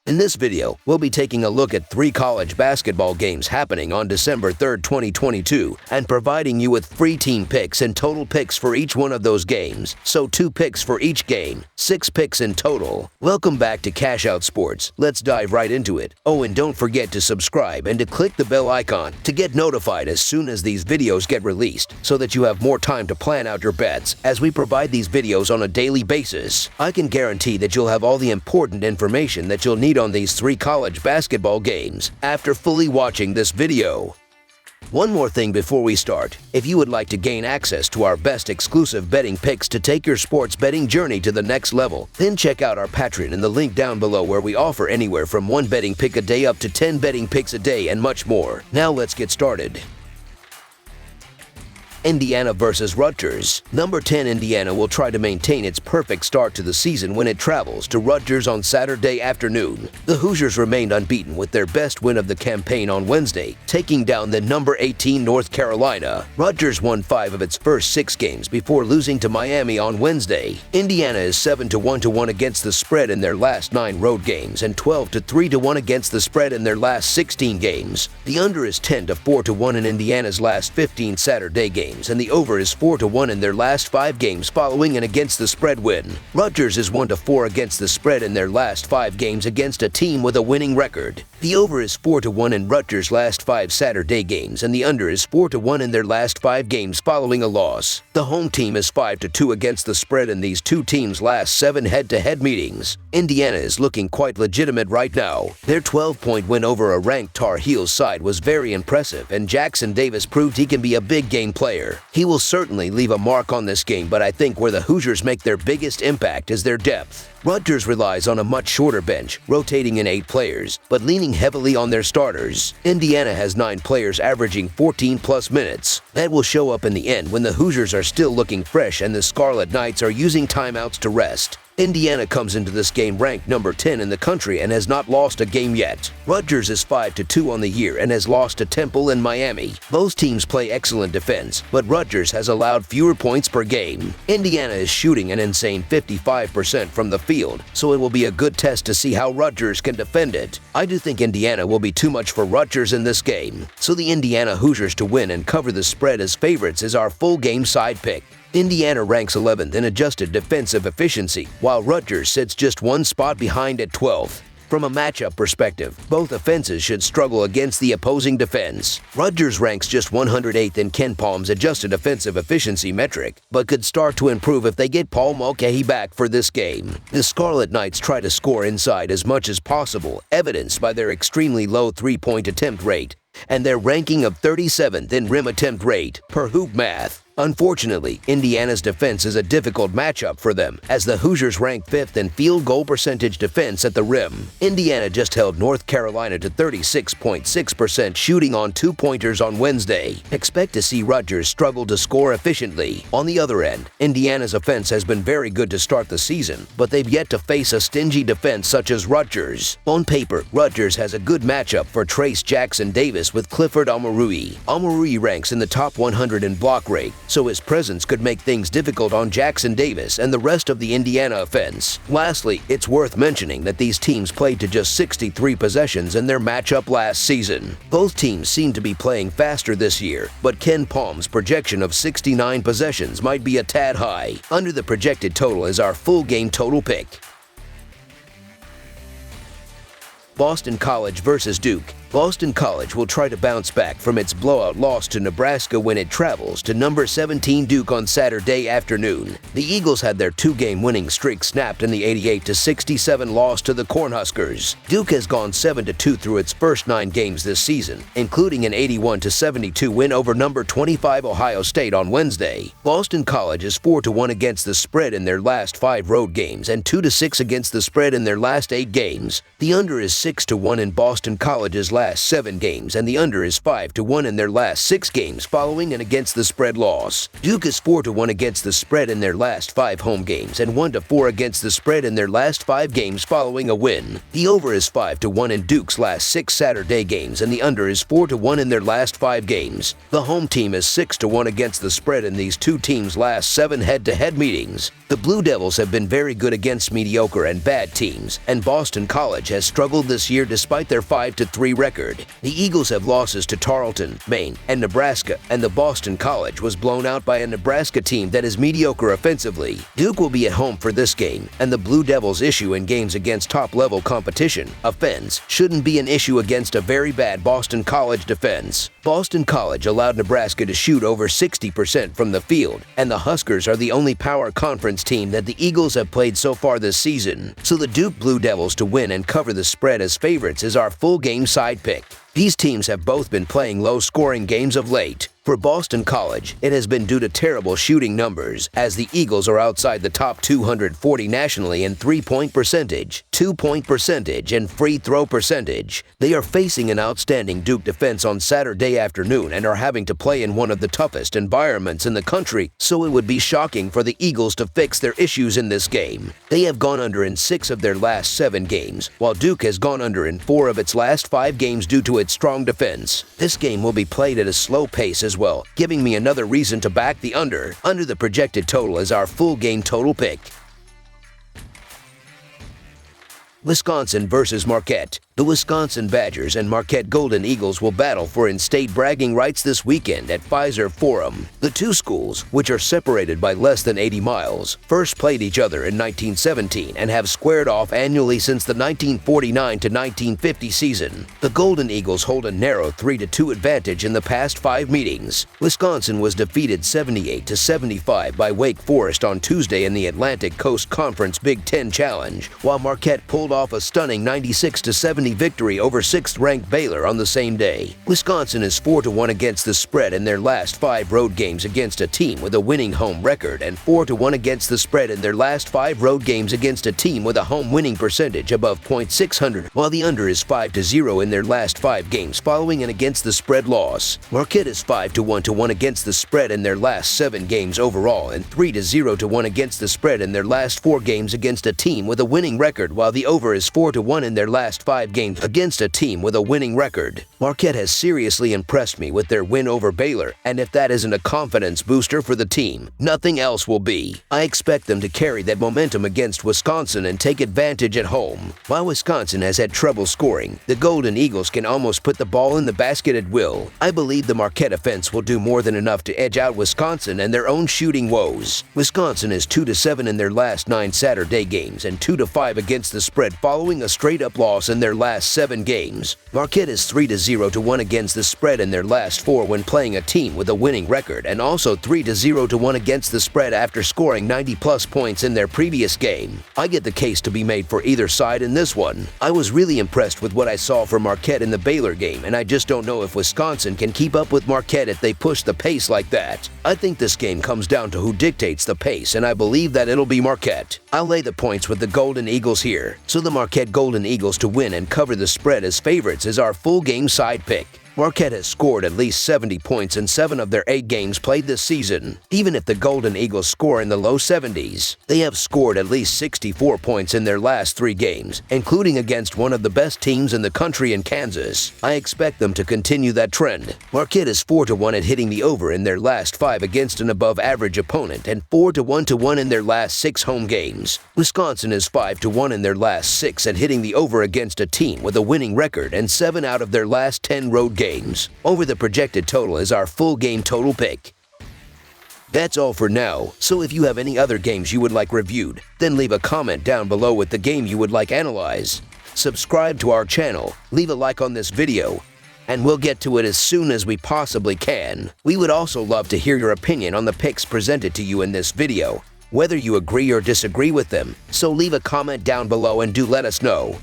In this video, we'll be taking a look at 3 college basketball games happening on December 3rd, 2022, and providing you with free team picks and total picks for each one of those games. So 2 picks for each game, 6 picks in total. Welcome back to Cash Out Sports. Let's dive right into it. Oh, and don't forget to subscribe and to click the bell icon to get notified as soon as these videos get released, so that you have more time to plan out your bets as we provide these videos on a daily basis. I can guarantee that you'll have all the important information that you'll need on these 3 college basketball games after fully watching this video. One more thing before we start. If you would like to gain access to our best exclusive betting picks to take your sports betting journey to the next level, then check out our Patreon in the link down below, where we offer anywhere from 1 betting pick a day up to 10 betting picks a day and much more. Now let's get started. Indiana versus Rutgers. Number 10 Indiana will try to maintain its perfect start to the season when it travels to Rutgers on Saturday afternoon. The Hoosiers remained unbeaten with their best win of the campaign on Wednesday, taking down the number 18 North Carolina. Rutgers won 5 of its first 6 games before losing to Miami on Wednesday. Indiana is 7-1 against the spread in their last 9 road games and 12-3 against the spread in their last 16 games. The under is 10-4 in Indiana's last 15 Saturday games, and the over is 4-1 in their last 5 games following an against the spread win. Rutgers is 1-4 against the spread in their last 5 games against a team with a winning record. The over is 4-1 in Rutgers' last 5 Saturday games, and the under is 4-1 in their last 5 games following a loss. The home team is 5-2 against the spread in these 2 teams' last 7 head-to-head meetings. Indiana is looking quite legitimate right now. Their 12-point win over a ranked Tar Heels side was very impressive, and Jackson Davis proved he can be a big game player. He will certainly leave a mark on this game, but I think where the Hoosiers make their biggest impact is their depth. Rutgers relies on a much shorter bench, rotating in 8 players, but leaning heavily on their starters. Indiana has 9 players averaging 14-plus minutes. That will show up in the end when the Hoosiers are still looking fresh and the Scarlet Knights are using timeouts to rest. Indiana comes into this game ranked number 10 in the country and has not lost a game yet. Rutgers is 5-2 on the year and has lost to Temple and Miami. Both teams play excellent defense, but Rutgers has allowed fewer points per game. Indiana is shooting an insane 55% from the field, so it will be a good test to see how Rutgers can defend it. I do think Indiana will be too much for Rutgers in this game, so the Indiana Hoosiers to win and cover the spread as favorites is our full game side pick. Indiana ranks 11th in adjusted defensive efficiency, while Rutgers sits just 1 spot behind at 12th. From a matchup perspective, both offenses should struggle against the opposing defense. Rutgers ranks just 108th in Ken Palm's adjusted offensive efficiency metric, but could start to improve if they get Paul Mulcahy back for this game. The Scarlet Knights try to score inside as much as possible, evidenced by their extremely low 3-point attempt rate and their ranking of 37th in rim attempt rate per Hoop Math. Unfortunately, Indiana's defense is a difficult matchup for them, as the Hoosiers rank 5th in field goal percentage defense at the rim. Indiana just held North Carolina to 36.6% shooting on 2-pointers on Wednesday. Expect to see Rutgers struggle to score efficiently. On the other end, Indiana's offense has been very good to start the season, but they've yet to face a stingy defense such as Rutgers. On paper, Rutgers has a good matchup for Trace Jackson Davis with Clifford Omoruyi. Omoruyi ranks in the top 100 in block rate, so his presence could make things difficult on Jackson Davis and the rest of the Indiana offense. Lastly, it's worth mentioning that these teams played to just 63 possessions in their matchup last season. Both teams seem to be playing faster this year, but Ken Palm's projection of 69 possessions might be a tad high. Under the projected total is our full game total pick. Boston College versus Duke. Boston College will try to bounce back from its blowout loss to Nebraska when it travels to number 17 Duke on Saturday afternoon. The Eagles had their 2-game winning streak snapped in the 88-67 loss to the Cornhuskers. Duke has gone 7-2 through its first 9 games this season, including an 81-72 win over number 25 Ohio State on Wednesday. Boston College is 4-1 against the spread in their last 5 road games and 2-6 against the spread in their last 8 games. The under is 6-1 in Boston College's last last 7 games, and the under is 5-1 in their last 6 games following an against the spread loss. Duke is 4-1 against the spread in their last 5 home games and 1-4 against the spread in their last 5 games following a win. The over is 5-1 in Duke's last 6 Saturday games, and the under is 4-1 in their last 5 games. The home team is 6-1 against the spread in these two teams' last 7 head-to-head meetings. The Blue Devils have been very good against mediocre and bad teams, and Boston College has struggled this year despite their 5-3 record. The Eagles have losses to Tarleton, Maine, and Nebraska, and the Boston College was blown out by a Nebraska team that is mediocre offensively. Duke will be at home for this game, and the Blue Devils' issue in games against top-level competition, offense, shouldn't be an issue against a very bad Boston College defense. Boston College allowed Nebraska to shoot over 60% from the field, and the Huskers are the only power conference team that the Eagles have played so far this season. So the Duke Blue Devils to win and cover the spread as favorites is our full game side pick. These teams have both been playing low-scoring games of late. For Boston College, it has been due to terrible shooting numbers, as the Eagles are outside the top 240 nationally in three-point percentage, two-point percentage, and free throw percentage. They are facing an outstanding Duke defense on Saturday afternoon and are having to play in one of the toughest environments in the country, so it would be shocking for the Eagles to fix their issues in this game. They have gone under in 6 of their last 7 games, while Duke has gone under in 4 of its last 5 games due to its strong defense. This game will be played at a slow pace as well, giving me another reason to back the under. Under the projected total is our full game total pick. Wisconsin versus Marquette. The Wisconsin Badgers and Marquette Golden Eagles will battle for in-state bragging rights this weekend at Pfizer Forum. The two schools, which are separated by less than 80 miles, first played each other in 1917 and have squared off annually since the 1949 to 1950 season. The Golden Eagles hold a narrow 3-2 advantage in the past 5 meetings. Wisconsin was defeated 78-75 by Wake Forest on Tuesday in the Atlantic Coast Conference Big Ten Challenge, while Marquette pulled off a stunning 96-70 victory over 6th-ranked Baylor on the same day. Wisconsin is 4-1 against the spread in their last 5 road games against a team with a winning home record and 4-1 against the spread in their last 5 road games against a team with a home winning percentage above .600, while the under is 5-0 in their last 5 games following an against the spread loss. Marquette is 5-1 against the spread in their last 7 games overall and 3-0 against the spread in their last 4 games against a team with a winning record, while the over is 4-1 in their last 5 games against a team with a winning record. Marquette has seriously impressed me with their win over Baylor, and if that isn't a confidence booster for the team, nothing else will be. I expect them to carry that momentum against Wisconsin and take advantage at home. While Wisconsin has had trouble scoring, the Golden Eagles can almost put the ball in the basket at will. I believe the Marquette offense will do more than enough to edge out Wisconsin and their own shooting woes. Wisconsin is 2-7 in their last 9 Saturday games and 2-5 against the spread following a straight-up loss in their last 7 games. Marquette is 3-0 against the spread in their last 4 when playing a team with a winning record, and also 3-0 against the spread after scoring 90-plus points in their previous game. I get the case to be made for either side in this one. I was really impressed with what I saw from Marquette in the Baylor game, and I just don't know if Wisconsin can keep up with Marquette if they push the pace like that. I think this game comes down to who dictates the pace, and I believe that it'll be Marquette. I'll lay the points with the Golden Eagles here, so the Marquette Golden Eagles to win and cover the spread as favorites is our full game side pick. Marquette has scored at least 70 points in 7 of their 8 games played this season. Even if the Golden Eagles score in the low 70s, they have scored at least 64 points in their last 3 games, including against one of the best teams in the country in Kansas. I expect them to continue that trend. Marquette is 4-1 at hitting the over in their last 5 against an above-average opponent and 4-1 in their last 6 home games. Wisconsin is 5-1 in their last 6 at hitting the over against a team with a winning record and 7 out of their last 10 road games. Over the projected total is our full game total pick. That's all for now, so if you have any other games you would like reviewed, then leave a comment down below with the game you would like analyzed. Subscribe to our channel, leave a like on this video, and we'll get to it as soon as we possibly can. We would also love to hear your opinion on the picks presented to you in this video, whether you agree or disagree with them, so leave a comment down below and do let us know.